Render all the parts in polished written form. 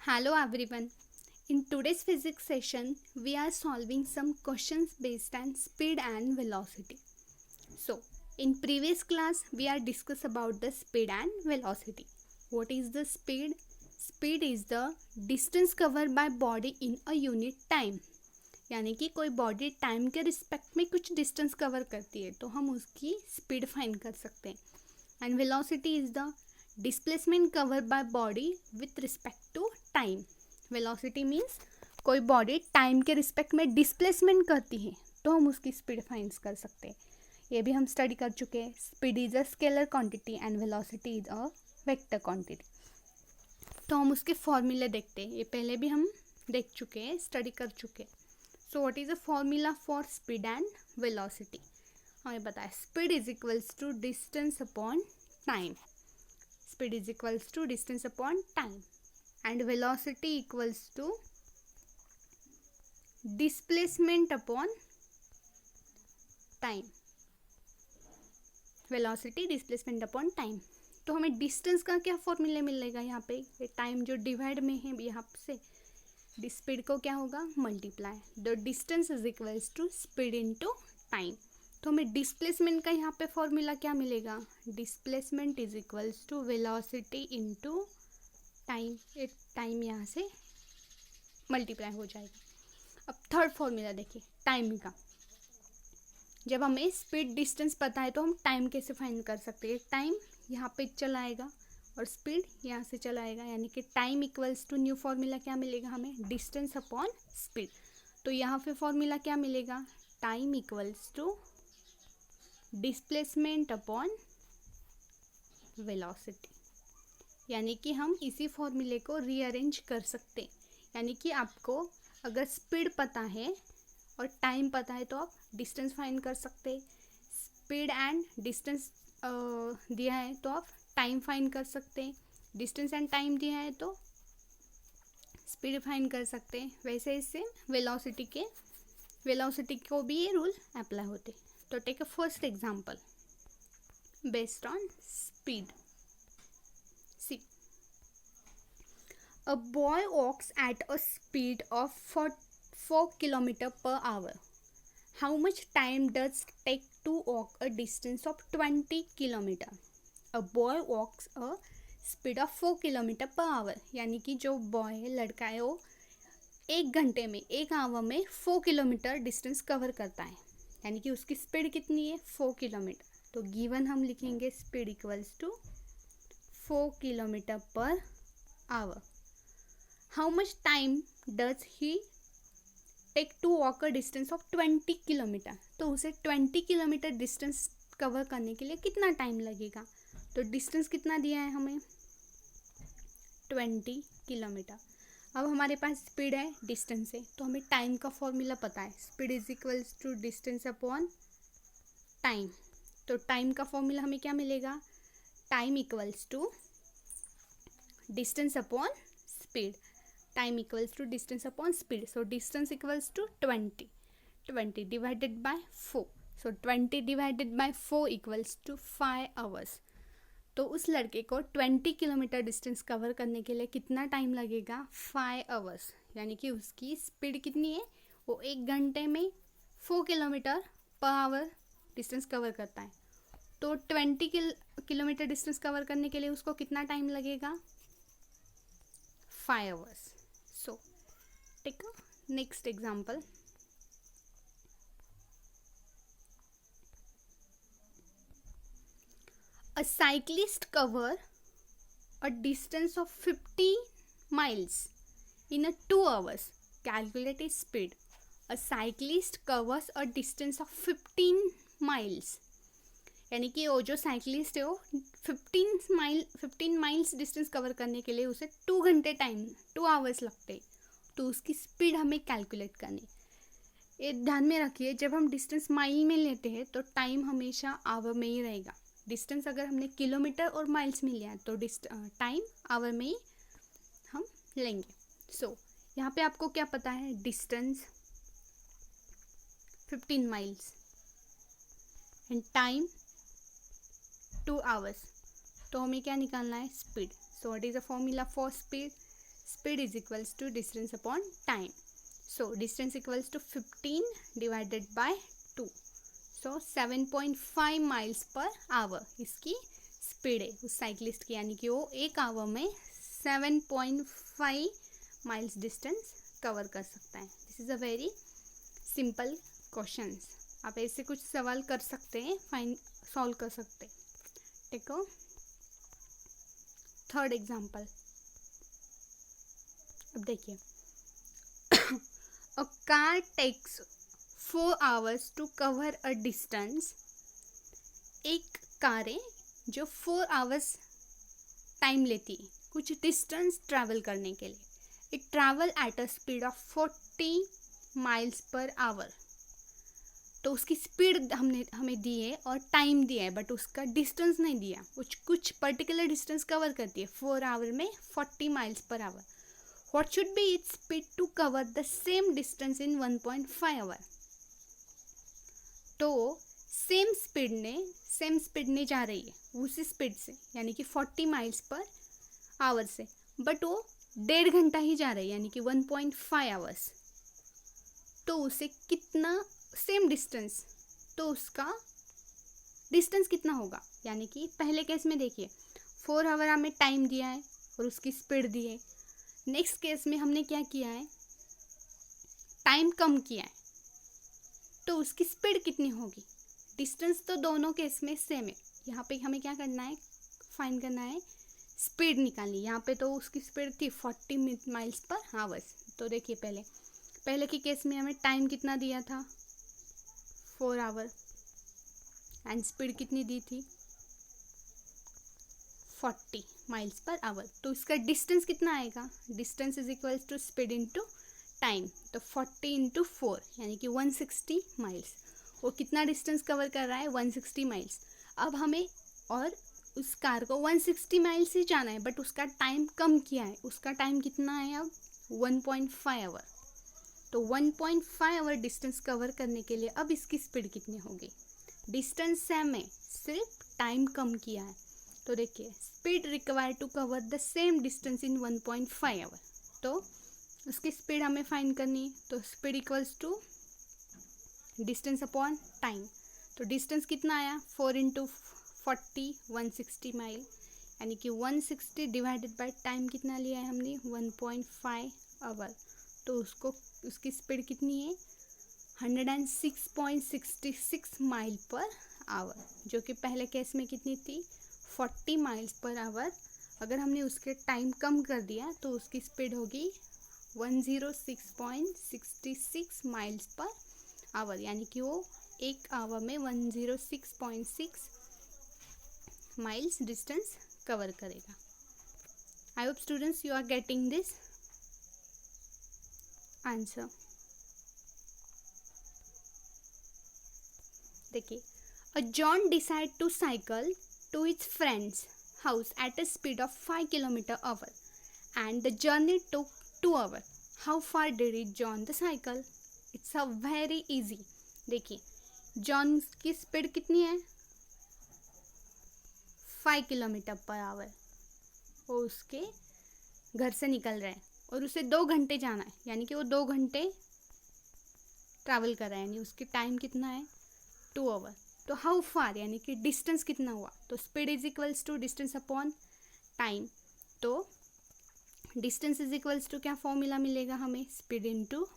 Hello everyone. In today's physics session, we are solving some questions based on speed and velocity. So, in previous class, we are discussed about the speed and velocity. What is the speed? Speed is the distance covered by body in a unit time. यानी कि कोई body time के respect में कुछ distance cover करती है तो हम उसकी स्पीड फाइंड कर सकते हैं. And velocity is the displacement cover by body with respect to time. Velocity means कोई बॉडी टाइम के रिस्पेक्ट में डिस्प्लेसमेंट करती है तो हम उसकी स्पीड फाइंड कर सकते हैं. ये भी हम स्टडी कर चुके हैं. Speed is a scalar quantity and velocity is a vector quantity. तो हम उसके फॉर्मूले देखते हैं. ये पहले भी हम देख चुके हैं, स्टडी कर चुके हैं. So what is the formula for speed and velocity? हमें बताया speed is equals to distance upon time. Speed is equals to distance upon time and velocity equals to displacement upon time. Velocity displacement upon time. तो हमें distance का क्या formula मिलेगा यहाँ पे? ये टाइम जो डिवाइड में है यहाँ से स्पीड को क्या होगा multiply. The distance is equals to speed into time. तो हमें डिस्प्लेसमेंट का यहाँ पे फॉर्मूला क्या मिलेगा? Displacement is equals to velocity into time. एक टाइम यहाँ से मल्टीप्लाई हो जाएगा. अब थर्ड फॉर्मूला देखिए टाइम का. जब हमें स्पीड डिस्टेंस पता है तो हम टाइम कैसे फाइंड कर सकते हैं? टाइम यहाँ पे चला आएगा और स्पीड यहाँ से चला आएगा, यानी कि time equals to new formula क्या मिलेगा हमें? Distance upon speed. तो यहाँ पे फॉर्मूला क्या मिलेगा? Time equals to displacement upon velocity. यानी कि हम इसी फॉर्मूले को रीअरेंज कर सकते हैं. यानी कि आपको अगर स्पीड पता है और टाइम पता है तो आप डिस्टेंस फाइंड कर सकते हैं. स्पीड एंड डिस्टेंस दिया है तो आप टाइम फाइंड कर सकते हैं. डिस्टेंस एंड टाइम दिया है तो स्पीड फाइंड कर सकते हैं. वैसे इससे वेलोसिटी को भी ये रूल अप्लाई होते हैं. तो take a first example based on speed. See, a boy walks at a speed of 4 km per hour. How much time does it take to walk a distance of 20 km? A boy walks a speed of 4 km per hour. यानी कि जो boy लड़का है वो 1 घंटे में 1 our में 4 kilometre distance cover करता है. यानी कि उसकी स्पीड कितनी है? 4 किलोमीटर. तो गिवन हम लिखेंगे speed equals to 4 kilometre per hour. How much time does he take to walk a distance of 20 kilometre? तो उसे 20 किलोमीटर डिस्टेंस कवर करने के लिए कितना टाइम लगेगा? तो डिस्टेंस कितना दिया है हमें? 20 किलोमीटर. अब हमारे पास स्पीड है, डिस्टेंस है, तो हमें टाइम का फॉर्मूला पता है. Speed is equals to distance upon time. तो टाइम का फॉर्मूला हमें क्या मिलेगा? Time equals to distance upon speed. Time equals to distance upon speed. So distance equals to 20 divided by 4. So 20 divided by 4 equals to 5 hours. तो उस लड़के को 20 kilometre distance cover करने के लिए कितना टाइम लगेगा? 5 आवर्स. यानी कि उसकी स्पीड कितनी है? वो 1 घंटे में 4 kilometre per our distance cover करता है. तो 20 किलोमीटर डिस्टेंस कवर करने के लिए उसको कितना टाइम लगेगा? 5 hours. So take next example. A cyclist cover a distance of 50 miles in a 2 hours. Calculate its speed. A cyclist covers a distance of 15 miles. यानी कि वो जो साइकिलिस्ट है वो 15 माइल्स डिस्टेंस कवर करने के लिए उसे 2 आवर्स लगते. तो उसकी स्पीड हमें कैलकुलेट करनी. ये ध्यान में रखिए, जब हम डिस्टेंस माइल में लेते हैं तो टाइम हमेशा आवर में ही रहेगा. डिस्टेंस अगर हमने किलोमीटर और माइल्स में लिया तो टाइम आवर में ही हम लेंगे. सो यहाँ पे आपको क्या पता है? Distance 15 miles and time 2 hours. तो हमें क्या निकालना है? Speed. So what is the formula for speed? speed is equals to distance upon time. So distance equals to 15 divided by 2. So 7.5 miles per hour इसकी स्पीड है उस cyclist की, यानी कि वो एक आवर में 7.5 माइल्स डिस्टेंस कवर कर सकता है. This is a very simple questions. आप ऐसे कुछ सवाल कर सकते हैं, सॉल्व कर सकते हैं. देखो थर्ड एग्जाम्पल. अब देखिए a car takes 4 hours to cover a distance. एक कार है जो 4 hours टाइम लेती है कुछ डिस्टेंस ट्रैवल करने के लिए. It travel at a speed of 40 miles per our. तो उसकी स्पीड हमें दी है और टाइम दिया है, बट उसका डिस्टेंस नहीं दिया. कुछ पर्टिकुलर डिस्टेंस कवर करती है 4 hour में 40 miles per hour. What should be its speed to cover the same distance in 1.5 hour. तो सेम स्पीड ने जा रही है उसी स्पीड से, यानी कि 40 माइल्स पर आवर से, बट वो 1.5 घंटा ही जा रही है, यानी कि 1.5 hours. तो उसे कितना सेम डिस्टेंस, तो उसका डिस्टेंस कितना होगा. यानी कि पहले केस में देखिए 4 hour हमें टाइम दिया है और उसकी स्पीड दी है. नेक्स्ट केस में हमने क्या किया है, टाइम कम किया है, तो उसकी स्पीड कितनी होगी. डिस्टेंस तो दोनों केस में सेम है. यहाँ पे हमें क्या करना है, फाइंड करना है, स्पीड निकालनी. यहाँ पे तो उसकी स्पीड थी 40 माइल्स पर आवर्स. तो देखिए पहले के केस में हमें टाइम कितना दिया था 4 hour एंड स्पीड कितनी दी थी 40 माइल्स पर आवर. तो इसका डिस्टेंस कितना आएगा, distance is equals to speed into time. तो 40 इंटू 4 यानी कि 160 माइल्स. वो कितना डिस्टेंस कवर कर रहा है 160 माइल्स. अब हमें और उस कार को 160 माइल्स ही जाना है, बट उसका टाइम कम किया है. उसका टाइम कितना है अब 1.5 hour. तो 1.5 hour डिस्टेंस कवर करने के लिए अब इसकी स्पीड कितनी होगी. डिस्टेंस सेम है, सिर्फ टाइम कम किया है. तो देखिए speed required to cover the same distance in 1.5 hour. तो उसकी स्पीड हमें फाइंड करनी है. तो speed equals to distance upon time. तो डिस्टेंस कितना आया 4 इंटू 40 160 माइल, यानी कि 160 डिवाइडेड बाय टाइम कितना लिया है हमने 1.5 hour. तो उसकी स्पीड कितनी है 106.66 माइल पर आवर, जो कि पहले केस में कितनी थी 40 माइल्स पर आवर. अगर हमने उसके टाइम कम कर दिया तो उसकी स्पीड होगी 106.66 माइल्स पर आवर, यानी कि वो एक आवर में 106.6 माइल्स डिस्टेंस कवर करेगा. I hope students you are getting this answer. देखिए John decide to cycle to its friends house at a speed of 5 km/h and the journey took 2 hours. How far did John the cycle. It's a very easy. देखिए John की speed कितनी है 5 km/h. वो उसके घर से निकल रहा है और उसे 2 घंटे जाना है, यानी कि वो 2 घंटे ट्रैवल कर रहा है, यानी उसकी टाइम कितना है 2 hour. तो हाउ फार यानी कि डिस्टेंस कितना हुआ. तो speed is equals to distance upon time. तो डिस्टेंस इज इक्वल्स टू क्या फॉर्मूला मिलेगा हमें, speed into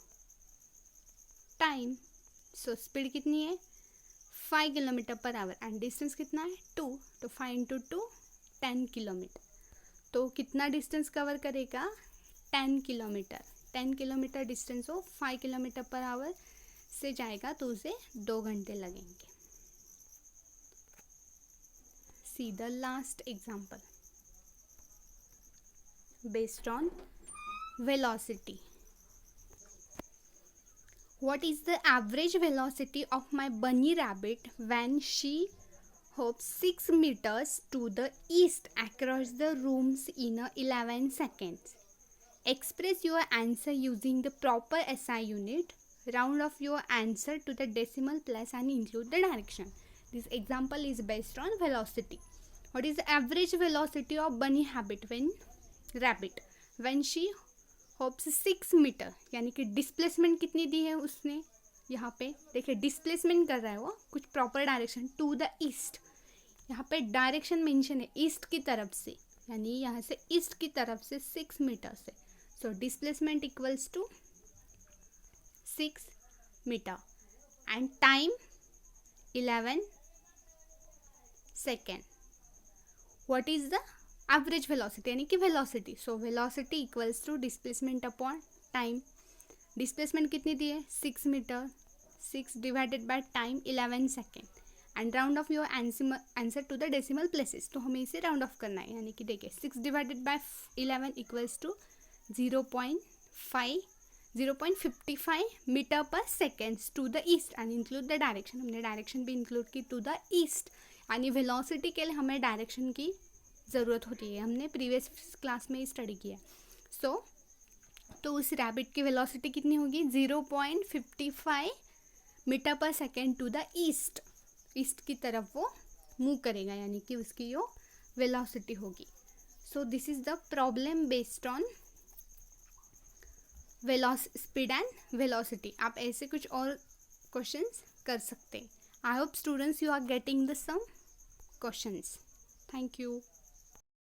time. So speed कितनी है 5 km/h एंड डिस्टेंस कितना है 2. तो 5 इंटू 2 10 किलोमीटर. तो कितना डिस्टेंस कवर करेगा 10 किलोमीटर. 10 किलोमीटर डिस्टेंस हो 5 km/h से जाएगा तो उसे 2 घंटे लगेंगे. See the last example based on velocity. What is the average velocity of my bunny rabbit when she hops 6 meters to the east across the rooms in 11 seconds? Express your answer using the proper SI unit. Round off your answer to the decimal place and include the direction. This example is based on velocity. What is the average velocity of bunny rabbit when she hops 6 metre, यानी कि displacement कितनी दी है उसने, यहाँ पे देखिए displacement कर रहा है वो कुछ proper direction to the east, यहाँ पे डायरेक्शन मेंशन है ईस्ट की तरफ से, यानी यहाँ से ईस्ट की तरफ से 6 मीटर से, so displacement equals to 6 metre and time 11 second. What is the average velocity, यानी कि velocity, so velocity equals to displacement upon time. Displacement कितनी दी है 6 metre, 6 divided by time 11 second and round off your answer to the decimal places. तो हमें इसे round of करना है, यानी कि देखिए 6 divided by 11 equals to 0.55 metre पर seconds to the east and include the direction. हमने डायरेक्शन भी इंक्लूड की टू द ईस्ट, यानी वेलोसिटी के लिए हमें डायरेक्शन की ज़रूरत होती है, हमने प्रीवियस क्लास में ही स्टडी किया. तो उस रैबिट की वेलोसिटी कितनी होगी 0.55 मीटर पर सेकेंड टू द ईस्ट की तरफ वो मूव करेगा, यानी कि उसकी जो वेलोसिटी होगी. So this is the problem based on speed and velocity. आप ऐसे कुछ और क्वेश्चंस कर सकते हैं. I hope students you are getting the sum questions. Thank you.